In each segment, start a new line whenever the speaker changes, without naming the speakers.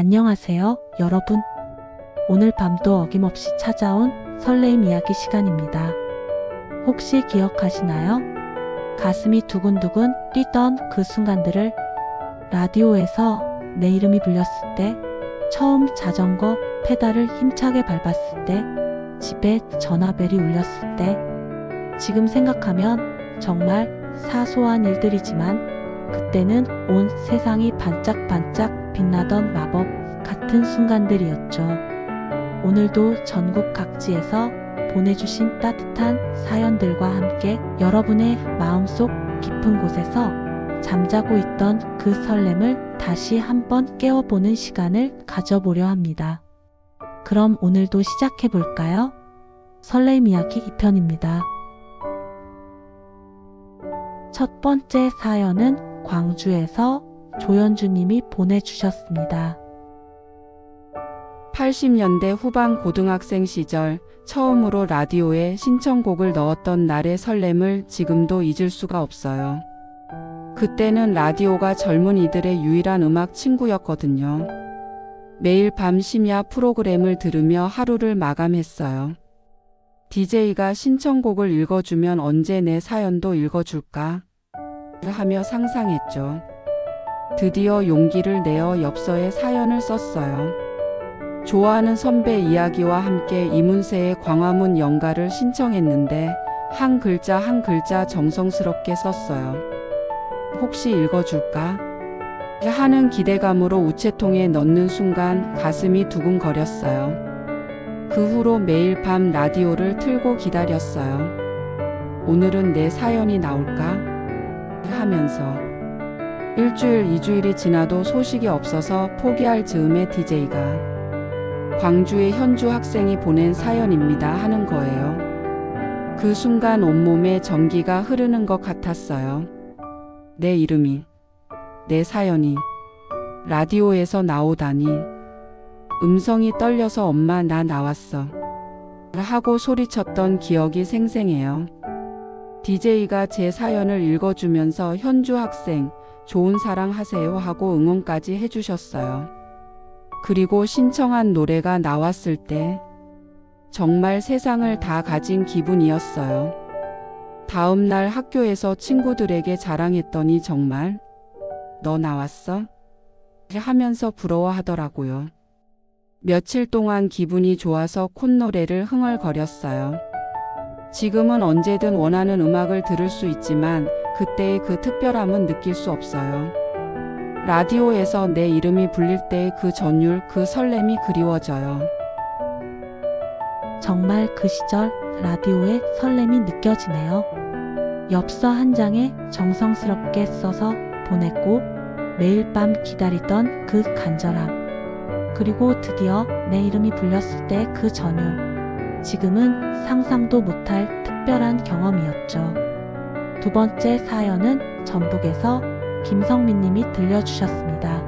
안녕하세요, 여러분. 오늘 밤도 어김없이 찾아온 설레임 이야기 시간입니다. 혹시 기억하시나요? 가슴이 두근두근 뛰던 그 순간들을 라디오에서 내 이름이 불렸을 때, 처음 자전거 페달을 힘차게 밟았을 때, 집에 전화벨이 울렸을 때, 지금 생각하면 정말 사소한 일들이지만 그때는 온 세상이 반짝반짝 빛나던 마법 같은 순간들이었죠. 오늘도 전국 각지에서 보내주신 따뜻한 사연들과 함께 여러분의 마음속 깊은 곳에서 잠자고 있던 그 설렘을 다시 한번 깨워보는 시간을 가져보려 합니다. 그럼 오늘도 시작해볼까요? 설레임 이야기 2편입니다. 첫 번째 사연은 광주에서 조연주님이 보내주셨습니다.
80년대 후반 고등학생 시절 처음으로 라디오에 신청곡을 넣었던 날의 설렘을 지금도 잊을 수가 없어요. 그때는 라디오가 젊은이들의 유일한 음악 친구였거든요. 매일 밤 심야 프로그램을 들으며 하루를 마감했어요. DJ가 신청곡을 읽어주면 언제 내 사연도 읽어줄까 하며 상상했죠. 드디어 용기를 내어 엽서에 사연을 썼어요. 좋아하는 선배 이야기와 함께 이문세의 광화문 연가를 신청했는데 한 글자 한 글자 정성스럽게 썼어요. 혹시 읽어줄까? 하는 기대감으로 우체통에 넣는 순간 가슴이 두근거렸어요. 그 후로 매일 밤 라디오를 틀고 기다렸어요. 오늘은 내 사연이 나올까? 하면서 1주일, 2주일이 지나도 소식이 없어서 포기할 즈음에 DJ가 광주의 현주 학생이 보낸 사연입니다 하는 거예요. 그 순간 온몸에 전기가 흐르는 것 같았어요. 내 이름이, 내 사연이 라디오에서 나오다니. 음성이 떨려서 엄마 나 나왔어 하고 소리쳤던 기억이 생생해요. DJ가 제 사연을 읽어주면서 현주 학생 좋은 사랑 하세요 하고 응원까지 해주셨어요. 그리고 신청한 노래가 나왔을 때 정말 세상을 다 가진 기분이었어요. 다음 날 학교에서 친구들에게 자랑했더니 정말 너 나왔어? 하면서 부러워하더라고요. 며칠 동안 기분이 좋아서 콧노래를 흥얼거렸어요. 지금은 언제든 원하는 음악을 들을 수 있지만 그때의 그 특별함은 느낄 수 없어요. 라디오에서 내 이름이 불릴 때의 그 전율, 그 설렘이 그리워져요.
정말 그 시절 라디오의 설렘이 느껴지네요. 엽서 한 장에 정성스럽게 써서 보냈고 매일 밤 기다리던 그 간절함. 그리고 드디어 내 이름이 불렸을 때 그 전율. 지금은 상상도 못할 특별한 경험이었죠. 두 번째 사연은 전북에서 김성민 님이 들려주셨습니다.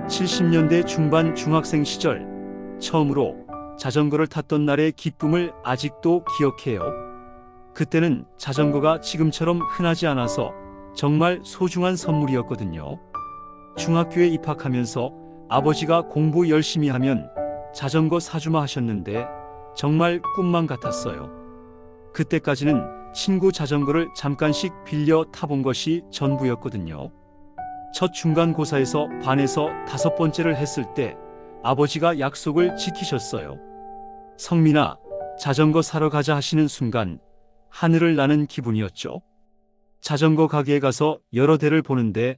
70년대 중반 중학생 시절 처음으로 자전거를 탔던 날의 기쁨을 아직도 기억해요. 그때는 자전거가 지금처럼 흔하지 않아서 정말 소중한 선물이었거든요. 중학교에 입학하면서 아버지가 공부 열심히 하면 자전거 사주마 하셨는데 정말 꿈만 같았어요. 그때까지는 친구 자전거를 잠깐씩 빌려 타본 것이 전부였거든요. 첫 중간고사에서 반에서 5번째를 했을 때 아버지가 약속을 지키셨어요. 성민아, 자전거 사러 가자 하시는 순간 하늘을 나는 기분이었죠. 자전거 가게에 가서 여러 대를 보는데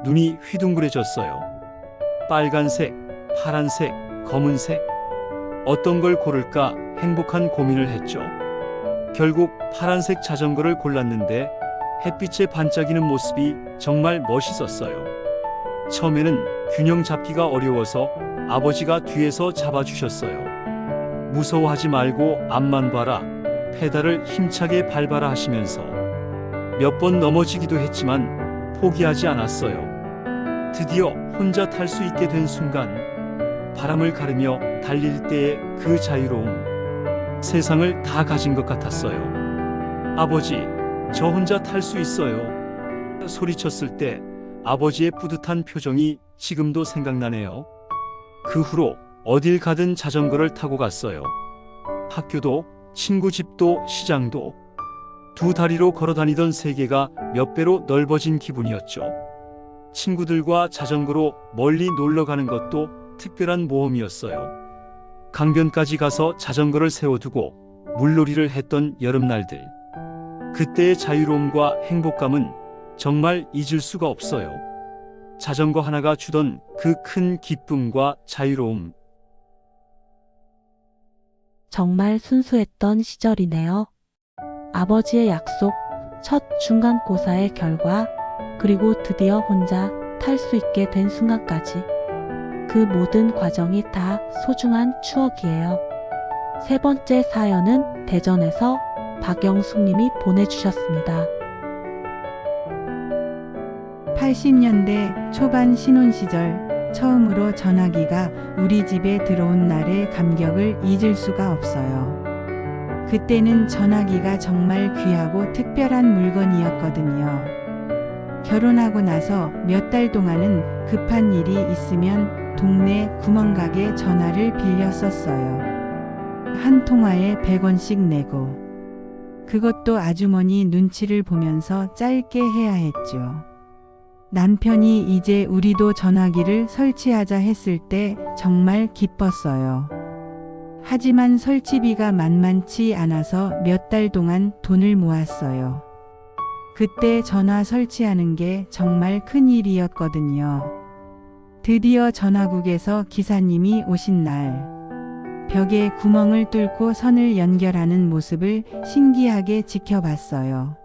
눈이 휘둥그레졌어요. 빨간색, 파란색, 검은색. 어떤 걸 고를까 행복한 고민을 했죠. 결국 파란색 자전거를 골랐는데 햇빛에 반짝이는 모습이 정말 멋있었어요. 처음에는 균형 잡기가 어려워서 아버지가 뒤에서 잡아주셨어요. 무서워하지 말고 앞만 봐라, 페달을 힘차게 밟아라 하시면서 몇 번 넘어지기도 했지만 포기하지 않았어요. 드디어 혼자 탈 수 있게 된 순간 바람을 가르며 달릴 때의 그 자유로움, 세상을 다 가진 것 같았어요. 아버지, 저 혼자 탈 수 있어요 소리쳤을 때 아버지의 뿌듯한 표정이 지금도 생각나네요. 그 후로 어딜 가든 자전거를 타고 갔어요. 학교도, 친구 집도, 시장도. 두 다리로 걸어 다니던 세계가 몇 배로 넓어진 기분이었죠. 친구들과 자전거로 멀리 놀러 가는 것도 특별한 모험이었어요. 강변까지 가서 자전거를 세워두고 물놀이를 했던 여름날들. 그때의 자유로움과 행복감은 정말 잊을 수가 없어요. 자전거 하나가 주던 그 큰 기쁨과 자유로움.
정말 순수했던 시절이네요. 아버지의 약속, 첫 중간고사의 결과, 그리고 드디어 혼자 탈 수 있게 된 순간까지. 그 모든 과정이 다 소중한 추억이에요. 세 번째 사연은 대전에서 박영숙 님이 보내주셨습니다.
80년대 초반 신혼 시절 처음으로 전화기가 우리 집에 들어온 날의 감격을 잊을 수가 없어요. 그때는 전화기가 정말 귀하고 특별한 물건이었거든요. 결혼하고 나서 몇 달 동안은 급한 일이 있으면 동네 구멍가게 전화를 빌렸었어요. 한 통화에 100원씩 내고. 그것도 아주머니 눈치를 보면서 짧게 해야 했죠. 남편이 이제 우리도 전화기를 설치하자 했을 때 정말 기뻤어요. 하지만 설치비가 만만치 않아서 몇 달 동안 돈을 모았어요. 그때 전화 설치하는 게 정말 큰 일이었거든요. 드디어 전화국에서 기사님이 오신 날, 벽에 구멍을 뚫고 선을 연결하는 모습을 신기하게 지켜봤어요.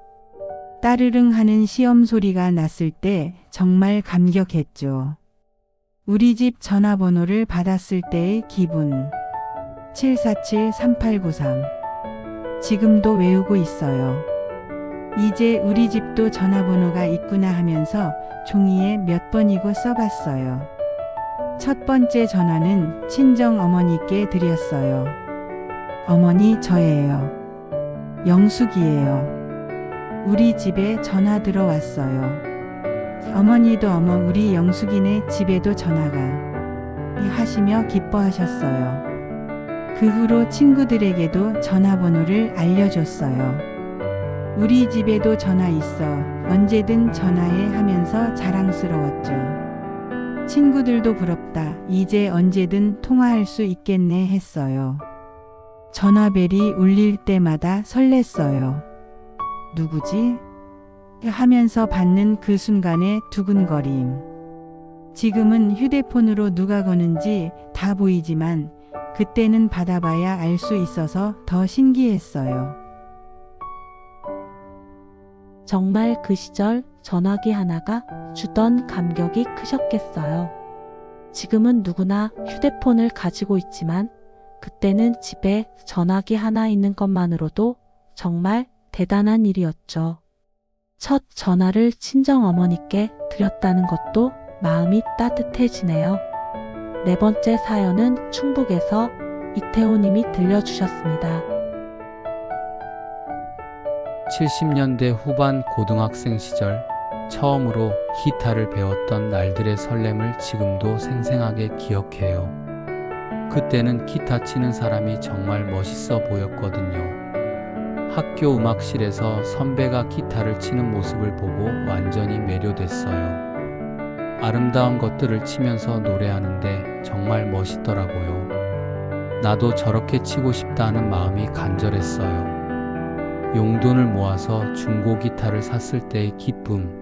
따르릉 하는 시험 소리가 났을 때 정말 감격했죠. 우리 집 전화번호를 받았을 때의 기분. 747-3893. 지금도 외우고 있어요. 이제 우리 집도 전화번호가 있구나 하면서 종이에 몇 번이고 써봤어요. 첫 번째 전화는 친정 어머니께 드렸어요. 어머니, 저예요. 영숙이에요. 우리 집에 전화 들어왔어요. 어머니도 어머, 우리 영숙이네 집에도 전화가 하시며 기뻐하셨어요. 그 후로 친구들에게도 전화번호를 알려줬어요. 우리 집에도 전화 있어. 언제든 전화해 하면서 자랑스러웠죠. 친구들도 부럽다. 이제 언제든 통화할 수 있겠네 했어요. 전화벨이 울릴 때마다 설렜어요. 누구지? 하면서 받는 그 순간의 두근거림. 지금은 휴대폰으로 누가 거는지 다 보이지만 그때는 받아봐야 알 수 있어서 더 신기했어요.
정말 그 시절 전화기 하나가 주던 감격이 크셨겠어요. 지금은 누구나 휴대폰을 가지고 있지만 그때는 집에 전화기 하나 있는 것만으로도 정말 대단한 일이었죠. 첫 전화를 친정 어머니께 드렸다는 것도 마음이 따뜻해지네요. 네 번째 사연은 충북에서 이태호 님이 들려주셨습니다.
70년대 후반 고등학생 시절 처음으로 기타를 배웠던 날들의 설렘을 지금도 생생하게 기억해요. 그때는 기타 치는 사람이 정말 멋있어 보였거든요. 학교 음악실에서 선배가 기타를 치는 모습을 보고 완전히 매료됐어요. 아름다운 것들을 치면서 노래하는데 정말 멋있더라고요. 나도 저렇게 치고 싶다 하는 마음이 간절했어요. 용돈을 모아서 중고 기타를 샀을 때의 기쁨.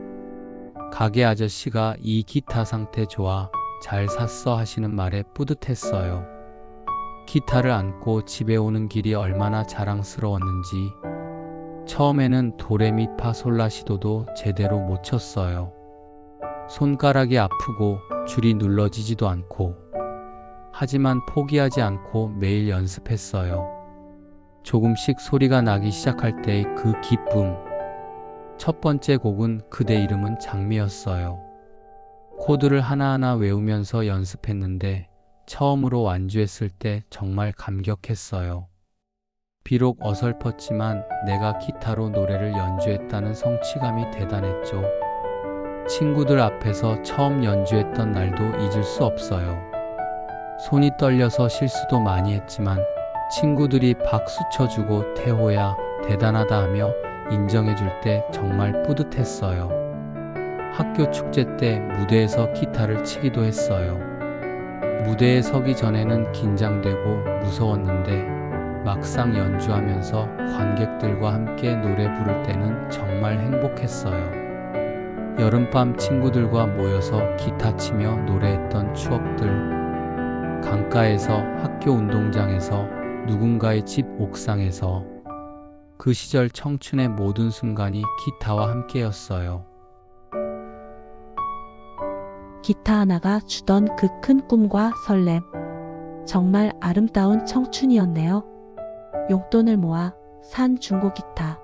가게 아저씨가 이 기타 상태 좋아, 잘 샀어 하시는 말에 뿌듯했어요. 기타를 안고 집에 오는 길이 얼마나 자랑스러웠는지. 처음에는 도레미파솔라시도도 제대로 못 쳤어요. 손가락이 아프고 줄이 눌러지지도 않고. 하지만 포기하지 않고 매일 연습했어요. 조금씩 소리가 나기 시작할 때의 그 기쁨. 첫 번째 곡은 그대 이름은 장미였어요. 코드를 하나하나 외우면서 연습했는데 처음으로 완주했을 때 정말 감격했어요. 비록 어설펐지만 내가 기타로 노래를 연주했다는 성취감이 대단했죠. 친구들 앞에서 처음 연주했던 날도 잊을 수 없어요. 손이 떨려서 실수도 많이 했지만 친구들이 박수 쳐주고 태호야 대단하다 하며 인정해줄 때 정말 뿌듯했어요. 학교 축제 때 무대에서 기타를 치기도 했어요. 무대에 서기 전에는 긴장되고 무서웠는데 막상 연주하면서 관객들과 함께 노래 부를 때는 정말 행복했어요. 여름밤 친구들과 모여서 기타 치며 노래했던 추억들, 강가에서 학교 운동장에서 누군가의 집 옥상에서 그 시절 청춘의 모든 순간이 기타와 함께였어요.
기타 하나가 주던 그 큰 꿈과 설렘. 정말 아름다운 청춘이었네요. 용돈을 모아 산 중고 기타,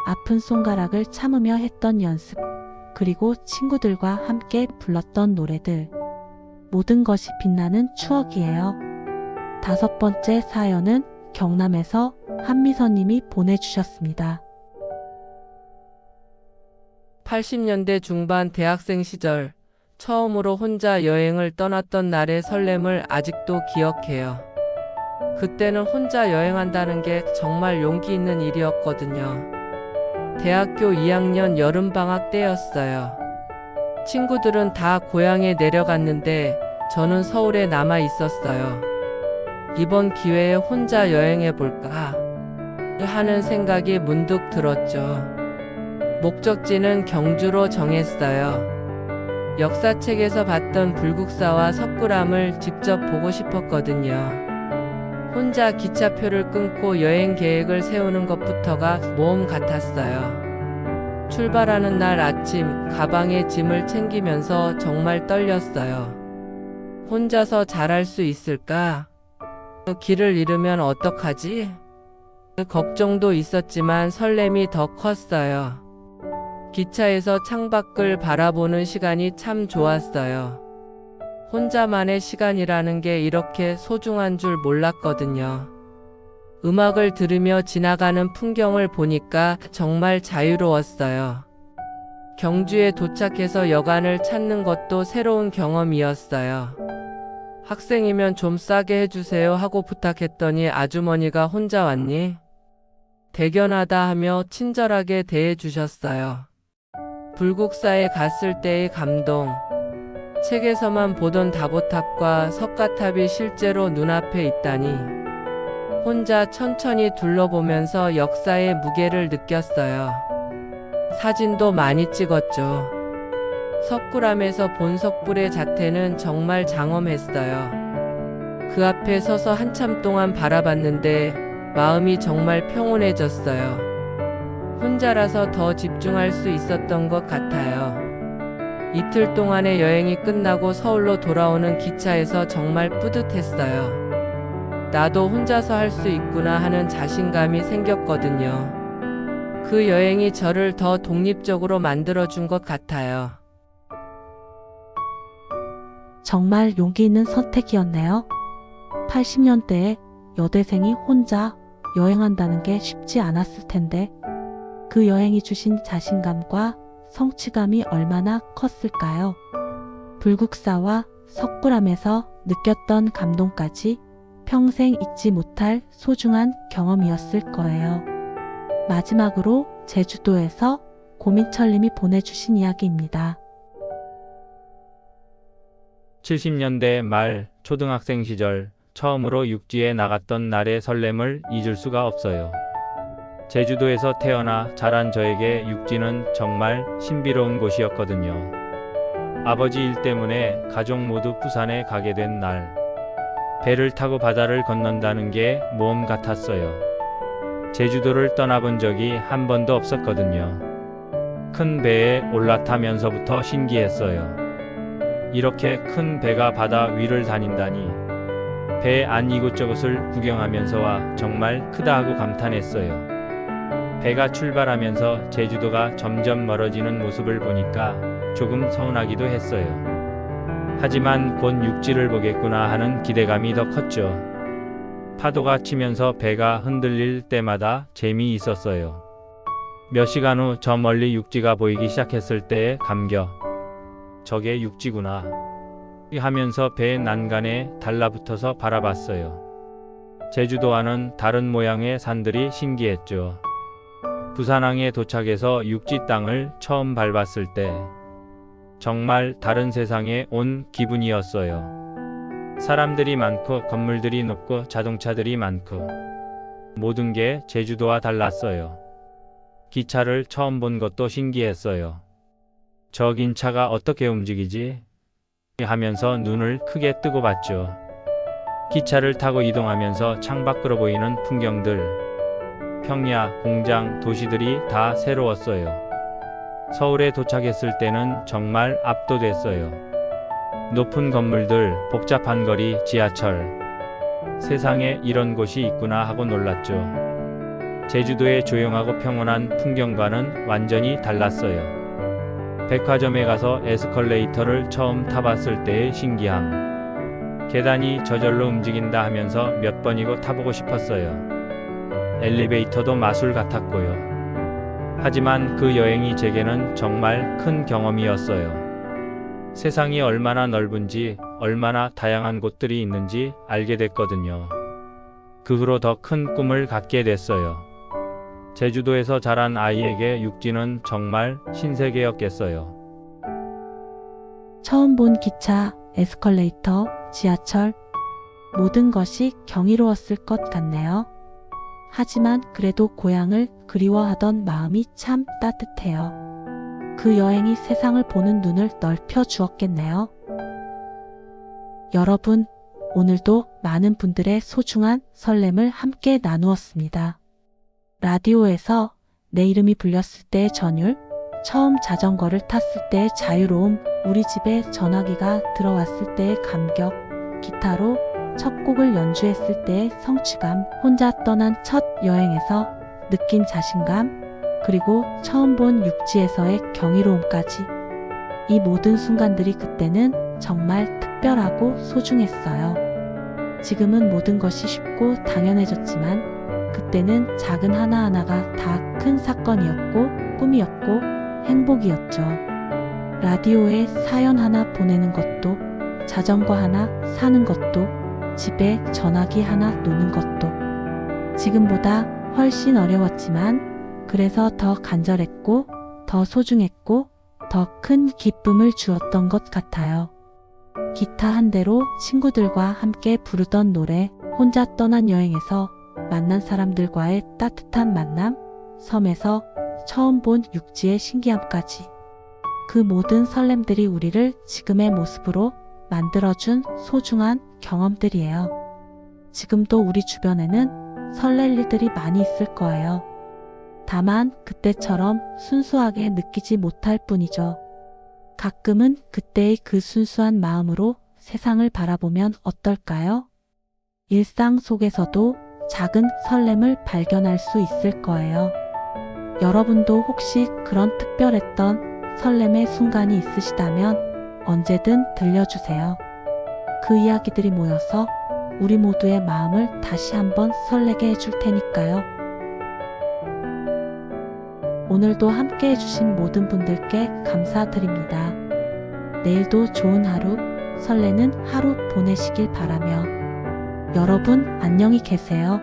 아픈 손가락을 참으며 했던 연습, 그리고 친구들과 함께 불렀던 노래들. 모든 것이 빛나는 추억이에요. 5번째 사연은 경남에서 한미선님이 보내주셨습니다.
80년대 중반 대학생 시절 처음으로 혼자 여행을 떠났던 날의 설렘을 아직도 기억해요. 그때는 혼자 여행한다는 게 정말 용기 있는 일이었거든요. 대학교 2학년 여름방학 때였어요. 친구들은 다 고향에 내려갔는데 저는 서울에 남아 있었어요. 이번 기회에 혼자 여행해볼까 하는 생각이 문득 들었죠. 목적지는 경주로 정했어요. 역사책에서 봤던 불국사와 석굴암을 직접 보고 싶었거든요. 혼자 기차표를 끊고 여행 계획을 세우는 것부터가 모험 같았어요. 출발하는 날 아침 가방에 짐을 챙기면서 정말 떨렸어요. 혼자서 잘할 수 있을까? 길을 잃으면 어떡하지? 걱정도 있었지만 설렘이 더 컸어요. 기차에서 창밖을 바라보는 시간이 참 좋았어요. 혼자만의 시간이라는 게 이렇게 소중한 줄 몰랐거든요. 음악을 들으며 지나가는 풍경을 보니까 정말 자유로웠어요. 경주에 도착해서 여관을 찾는 것도 새로운 경험이었어요. 학생이면 좀 싸게 해주세요 하고 부탁했더니 아주머니가 혼자 왔니? 대견하다 하며 친절하게 대해주셨어요. 불국사에 갔을 때의 감동. 책에서만 보던 다보탑과 석가탑이 실제로 눈앞에 있다니. 혼자 천천히 둘러보면서 역사의 무게를 느꼈어요. 사진도 많이 찍었죠. 석굴암에서 본 석불의 자태는 정말 장엄했어요. 그 앞에 서서 한참 동안 바라봤는데 마음이 정말 평온해졌어요. 혼자라서 더 집중할 수 있었던 것 같아요. 이틀 동안의 여행이 끝나고 서울로 돌아오는 기차에서 정말 뿌듯했어요. 나도 혼자서 할 수 있구나 하는 자신감이 생겼거든요. 그 여행이 저를 더 독립적으로 만들어준 것 같아요.
정말 용기 있는 선택이었네요. 80년대에 여대생이 혼자 여행한다는 게 쉽지 않았을 텐데 그 여행이 주신 자신감과 성취감이 얼마나 컸을까요? 불국사와 석굴암에서 느꼈던 감동까지 평생 잊지 못할 소중한 경험이었을 거예요. 마지막으로 제주도에서 고민철님이 보내주신 이야기입니다.
70년대 말 초등학생 시절 처음으로 육지에 나갔던 날의 설렘을 잊을 수가 없어요. 제주도에서 태어나 자란 저에게 육지는 정말 신비로운 곳이었거든요. 아버지 일 때문에 가족 모두 부산에 가게 된 날, 배를 타고 바다를 건넌다는 게 모험 같았어요. 제주도를 떠나본 적이 한 번도 없었거든요. 큰 배에 올라타면서부터 신기했어요. 이렇게 큰 배가 바다 위를 다닌다니. 배 안 이곳저곳을 구경하면서와 정말 크다 하고 감탄했어요. 배가 출발하면서 제주도가 점점 멀어지는 모습을 보니까 조금 서운하기도 했어요. 하지만 곧 육지를 보겠구나 하는 기대감이 더 컸죠. 파도가 치면서 배가 흔들릴 때마다 재미있었어요. 몇 시간 후 저 멀리 육지가 보이기 시작했을 때의 감격. 저게 육지구나. 하면서 배 난간에 달라붙어서 바라봤어요. 제주도와는 다른 모양의 산들이 신기했죠. 부산항에 도착해서 육지 땅을 처음 밟았을 때 정말 다른 세상에 온 기분이었어요. 사람들이 많고 건물들이 높고 자동차들이 많고 모든 게 제주도와 달랐어요. 기차를 처음 본 것도 신기했어요. 저 긴 차가 어떻게 움직이지? 하면서 눈을 크게 뜨고 봤죠. 기차를 타고 이동하면서 창밖으로 보이는 풍경들, 평야, 공장, 도시들이 다 새로웠어요. 서울에 도착했을 때는 정말 압도됐어요. 높은 건물들, 복잡한 거리, 지하철. 세상에 이런 곳이 있구나 하고 놀랐죠. 제주도의 조용하고 평온한 풍경과는 완전히 달랐어요. 백화점에 가서 에스컬레이터를 처음 타봤을 때의 신기함. 계단이 저절로 움직인다 하면서 몇 번이고 타보고 싶었어요. 엘리베이터도 마술 같았고요. 하지만 그 여행이 제게는 정말 큰 경험이었어요. 세상이 얼마나 넓은지, 얼마나 다양한 곳들이 있는지 알게 됐거든요. 그 후로 더 큰 꿈을 갖게 됐어요. 제주도에서 자란 아이에게 육지는 정말 신세계였겠어요.
처음 본 기차, 에스컬레이터, 지하철, 모든 것이 경이로웠을 것 같네요. 하지만 그래도 고향을 그리워하던 마음이 참 따뜻해요. 그 여행이 세상을 보는 눈을 넓혀 주었겠네요. 여러분, 오늘도 많은 분들의 소중한 설렘을 함께 나누었습니다. 라디오에서 내 이름이 불렸을 때의 전율, 처음 자전거를 탔을 때의 자유로움, 우리 집에 전화기가 들어왔을 때의 감격, 기타로 첫 곡을 연주했을 때의 성취감, 혼자 떠난 첫 여행에서 느낀 자신감, 그리고 처음 본 육지에서의 경이로움까지. 이 모든 순간들이 그때는 정말 특별하고 소중했어요. 지금은 모든 것이 쉽고 당연해졌지만 그때는 작은 하나하나가 다 큰 사건이었고 꿈이었고 행복이었죠. 라디오에 사연 하나 보내는 것도, 자전거 하나 사는 것도, 집에 전화기 하나 놓는 것도 지금보다 훨씬 어려웠지만 그래서 더 간절했고 더 소중했고 더 큰 기쁨을 주었던 것 같아요. 기타 한 대로 친구들과 함께 부르던 노래, 혼자 떠난 여행에서 만난 사람들과의 따뜻한 만남, 섬에서 처음 본 육지의 신기함까지. 그 모든 설렘들이 우리를 지금의 모습으로 만들어준 소중한 경험들이에요. 지금도 우리 주변에는 설렐 일들이 많이 있을 거예요. 다만 그때처럼 순수하게 느끼지 못할 뿐이죠. 가끔은 그때의 그 순수한 마음으로 세상을 바라보면 어떨까요? 일상 속에서도 작은 설렘을 발견할 수 있을 거예요. 여러분도 혹시 그런 특별했던 설렘의 순간이 있으시다면 언제든 들려주세요. 그 이야기들이 모여서 우리 모두의 마음을 다시 한번 설레게 해줄 테니까요. 오늘도 함께 해주신 모든 분들께 감사드립니다. 내일도 좋은 하루, 설레는 하루 보내시길 바라며 여러분 안녕히 계세요.